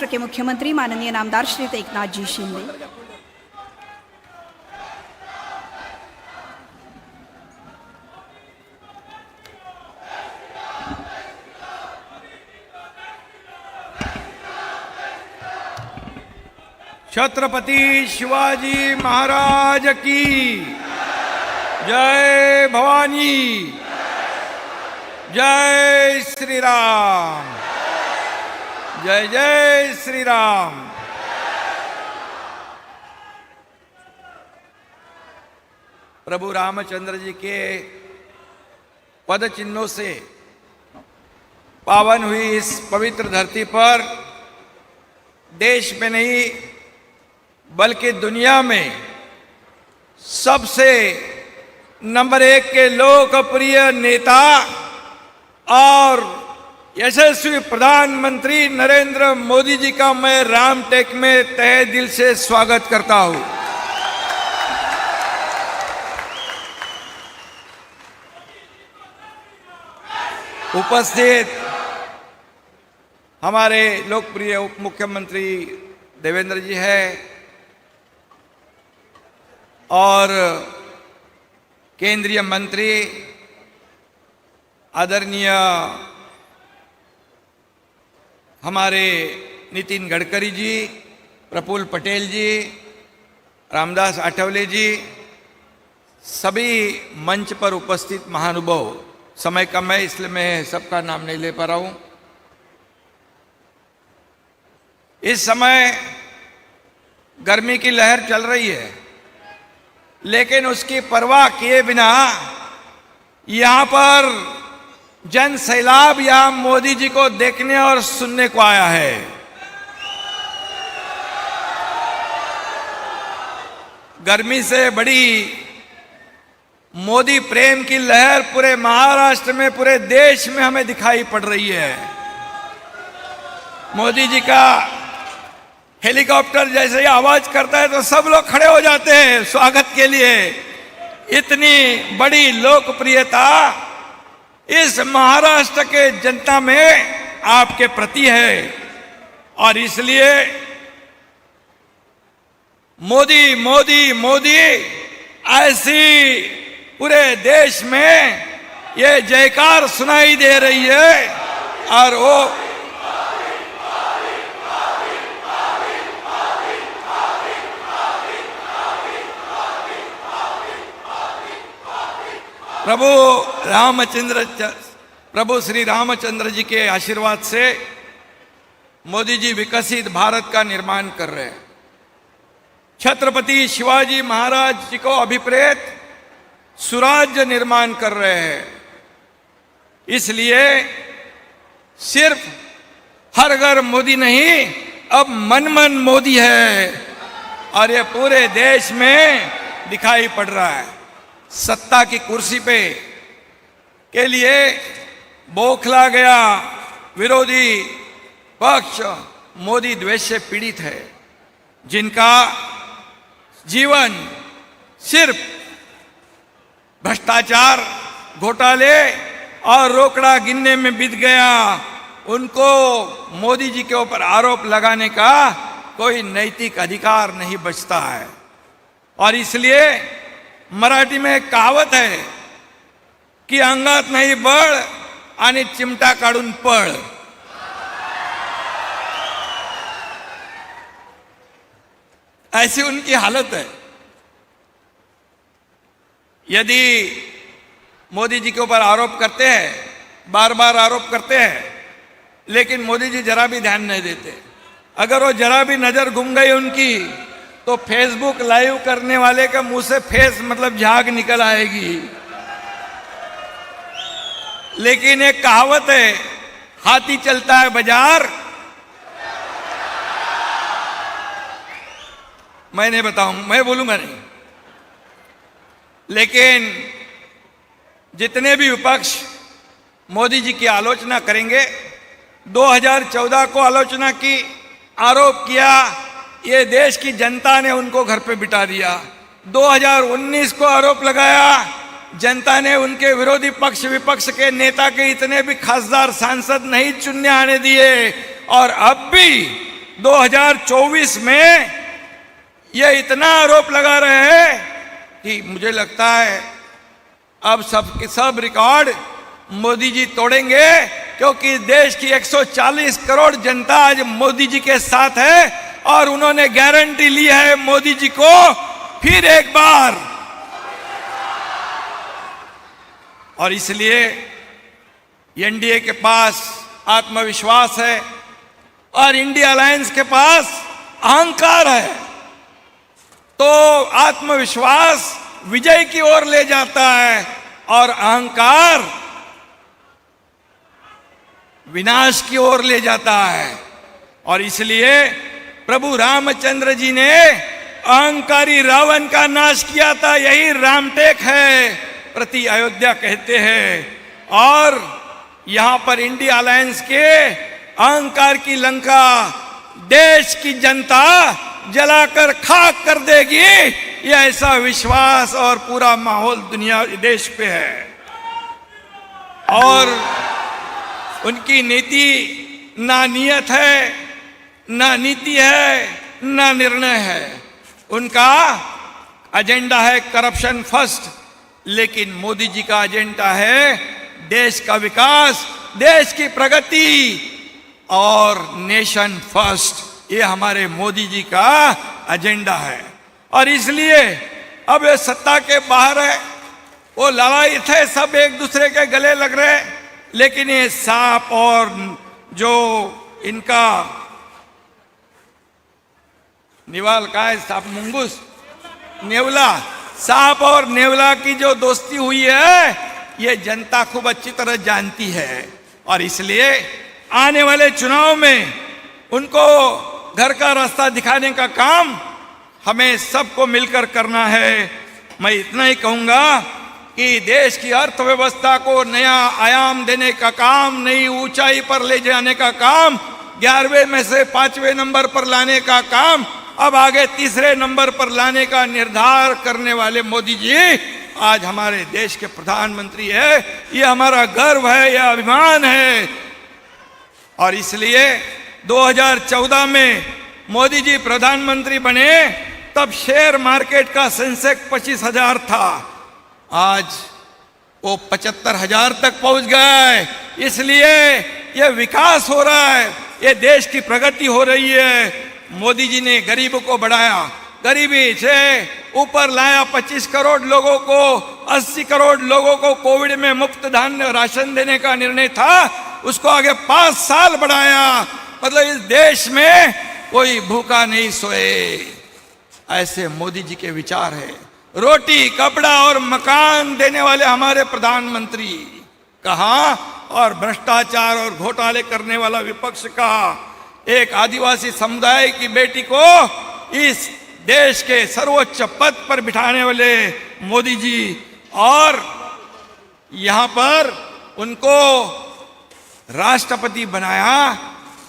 महाराष्ट्र के मुख्यमंत्री माननीय नामदार श्री एकनाथ जी शिंदे, छत्रपति शिवाजी महाराज की जय भवानी, जय श्री राम, जय जय श्री राम। प्रभु रामचंद्र जी के पद चिन्हों से पावन हुई इस पवित्र धरती पर देश में नहीं बल्कि दुनिया में सबसे नंबर 1 के लोकप्रिय नेता और यशस्वी प्रधानमंत्री नरेंद्र मोदी जी का मैं रामटेक में तहे दिल से स्वागत करता हूं। उपस्थित हमारे लोकप्रिय उप मुख्यमंत्री देवेंद्र जी हैं और केंद्रीय मंत्री आदरणीय हमारे नितिन गडकरी जी, प्रफुल्ल पटेल जी, रामदास आठवले जी, सभी मंच पर उपस्थित महानुभाव। समय कम है इसलिए मैं सबका नाम नहीं ले पा रहा हूं। इस समय गर्मी की लहर चल रही है, लेकिन उसकी परवाह किए बिना यहां पर जन सैलाब यहां मोदी जी को देखने और सुनने को आया है। गर्मी से बड़ी मोदी प्रेम की लहर पूरे महाराष्ट्र में, पूरे देश में हमें दिखाई पड़ रही है। मोदी जी का हेलीकॉप्टर जैसे ही आवाज करता है तो सब लोग खड़े हो जाते हैं स्वागत के लिए। इतनी बड़ी लोकप्रियता इस महाराष्ट्र के जनता में आपके प्रति है और इसलिए मोदी मोदी मोदी ऐसी पूरे देश में ये जयकार सुनाई दे रही है। और वो प्रभु श्री रामचंद्र जी के आशीर्वाद से मोदी जी विकसित भारत का निर्माण कर रहे हैं। छत्रपति शिवाजी महाराज जी को अभिप्रेत सुराज्य निर्माण कर रहे हैं। इसलिए सिर्फ हर घर मोदी नहीं, अब मन मन मोदी है और ये पूरे देश में दिखाई पड़ रहा है। सत्ता की कुर्सी पे के लिए बौखला गया विरोधी पक्ष मोदी द्वेष से पीड़ित है, जिनका जीवन सिर्फ भ्रष्टाचार, घोटाले और रोकड़ा गिनने में बीत गया। उनको मोदी जी के ऊपर आरोप लगाने का कोई नैतिक अधिकार नहीं बचता है। और इसलिए मराठी में एक कहावत है की अंगात नाही बळ आणि चिमटा काढून पळ। ऐसी उनकी हालत है। यदि मोदी जी के ऊपर आरोप करते हैं, बार बार आरोप करते हैं, लेकिन मोदी जी जरा भी ध्यान नहीं देते। अगर वो जरा भी नजर घूम गई उनकी तो फेसबुक लाइव करने वाले का मुंह से फेस मतलब झाग निकल आएगी। लेकिन एक कहावत है, हाथी चलता है बाजार, मैं नहीं बताऊं, मैं बोलूंगा नहीं। लेकिन जितने भी विपक्ष मोदी जी की आलोचना करेंगे, 2014 को आलोचना की, आरोप किया, ये देश की जनता ने उनको घर पे बिठा दिया। 2019 को आरोप लगाया, जनता ने उनके विरोधी पक्ष विपक्ष के नेता के इतने भी खासदार सांसद नहीं चुनने आने दिए। और अब भी 2024 में ये इतना आरोप लगा रहे हैं कि मुझे लगता है अब सब रिकॉर्ड मोदी जी तोड़ेंगे, क्योंकि देश की 140 करोड़ जनता आज मोदी जी के साथ है और उन्होंने गारंटी ली है मोदी जी को फिर एक बार। और इसलिए एनडीए के पास आत्मविश्वास है और इंडिया अलायंस के पास अहंकार है। तो आत्मविश्वास विजय की ओर ले जाता है और अहंकार विनाश की ओर ले जाता है। और इसलिए प्रभु रामचंद्र जी ने अहंकारी रावण का नाश किया था, यही रामटेक है, प्रति अयोध्या कहते हैं। और यहां पर इंडिया अलायंस के अहंकार की लंका देश की जनता जलाकर खाक कर देगी, यह ऐसा विश्वास और पूरा माहौल दुनिया देश पे है। और उनकी नीति ना नियत है, ना नीति है, ना निर्णय है। उनका एजेंडा है करप्शन फर्स्ट, लेकिन मोदी जी का एजेंडा है देश का विकास, देश की प्रगति और नेशन फर्स्ट। ये हमारे मोदी जी का एजेंडा है। और इसलिए अब ये सत्ता के बाहर है, वो लड़ाई थे, सब एक दूसरे के गले लग रहे, लेकिन ये सांप और जो इनका निवाल का है, सांप मुंगूस नेवला, सांप और नेवला की जो दोस्ती हुई है ये जनता खूब अच्छी तरह जानती है। और इसलिए आने वाले चुनाव में उनको घर का रास्ता दिखाने का काम हमें सबको मिलकर करना है। मैं इतना ही कहूंगा कि देश की अर्थव्यवस्था को नया आयाम देने का काम, नई ऊंचाई पर ले जाने का काम, 11वें में से 5वें नंबर पर लाने का काम, अब आगे 3रे नंबर पर लाने का निर्धार करने वाले मोदी जी आज हमारे देश के प्रधानमंत्री है। ये हमारा गर्व है, यह अभिमान है। और इसलिए 2014 में मोदी जी प्रधानमंत्री बने तब शेयर मार्केट का सेंसेक्स 25,000 था, आज वो 75,000 तक पहुंच गए। इसलिए ये विकास हो रहा है, ये देश की प्रगति हो रही है। मोदी जी ने गरीबों को बढ़ाया, गरीबी से ऊपर लाया, 25 करोड़ लोगों को, 80 करोड़ लोगों को कोविड में मुफ्त धान्य राशन देने का निर्णय था, उसको आगे 5 साल बढ़ाया। मतलब इस देश में कोई भूखा नहीं सोए, ऐसे मोदी जी के विचार है। रोटी, कपड़ा और मकान देने वाले हमारे प्रधानमंत्री कहा, और भ्रष्टाचार और घोटाले करने वाला विपक्ष कहा। एक आदिवासी समुदाय की बेटी को इस देश के सर्वोच्च पद पर बिठाने वाले मोदी जी, और यहां पर उनको राष्ट्रपति बनाया,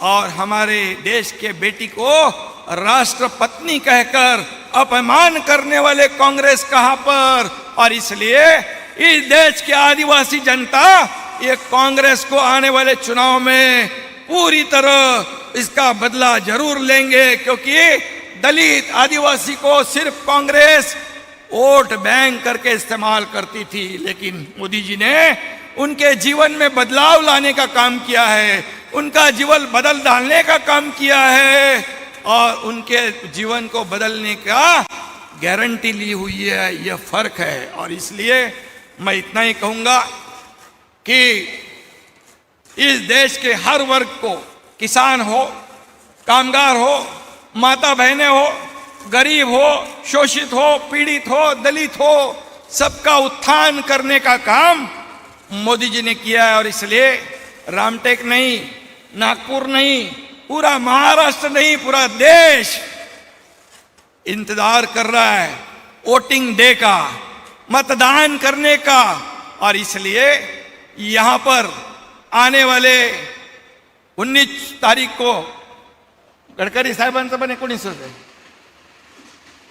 और हमारे देश के बेटी को राष्ट्रपत्नी कहकर अपमान करने वाले कांग्रेस कहां पर। और इसलिए इस देश की आदिवासी जनता ये कांग्रेस को आने वाले चुनाव में पूरी तरह इसका बदला जरूर लेंगे, क्योंकि दलित आदिवासी को सिर्फ कांग्रेस वोट बैंक करके इस्तेमाल करती थी, लेकिन मोदी जी ने उनके जीवन में बदलाव लाने का काम किया है, उनका जीवन बदल डालने का काम किया है, और उनके जीवन को बदलने का गारंटी ली हुई है। यह फर्क है। और इसलिए मैं इतना ही कहूंगा कि इस देश के हर वर्ग को, किसान हो, कामगार हो, माता बहनें हो, गरीब हो, शोषित हो, पीड़ित हो, दलित हो, सबका उत्थान करने का काम मोदी जी ने किया है। और इसलिए रामटेक नहीं, नागपुर नहीं, पूरा महाराष्ट्र नहीं, पूरा देश इंतजार कर रहा है वोटिंग डे का, मतदान करने का। और इसलिए यहां पर आने वाले 19 तारीख को गडकरी साहेबांचं पण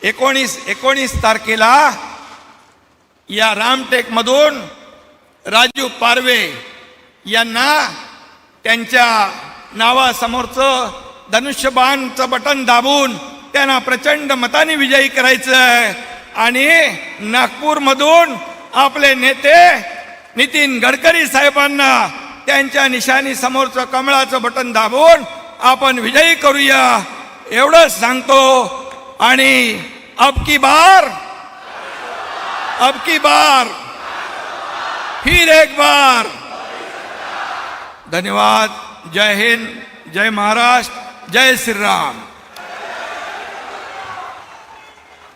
19 तारखेला या रामटेक मधून राजू पारवे यांना त्यांच्या नावासमोरचं धनुष्यबाणचं बटन दाबून त्यांना प्रचंड मताने विजयी करायचं आहे आणि नागपूरमधून आपले नेते नितीन गडकरी साहेबांना त्यांच्या निशाणी समोरचं कमळाचं बटन दाबून आपण विजयी करूया एवढंच सांगतो. आणि अब की बार फिर एक बार. धन्यवाद. जय हिंद, जय महाराष्ट्र, जय श्री राम.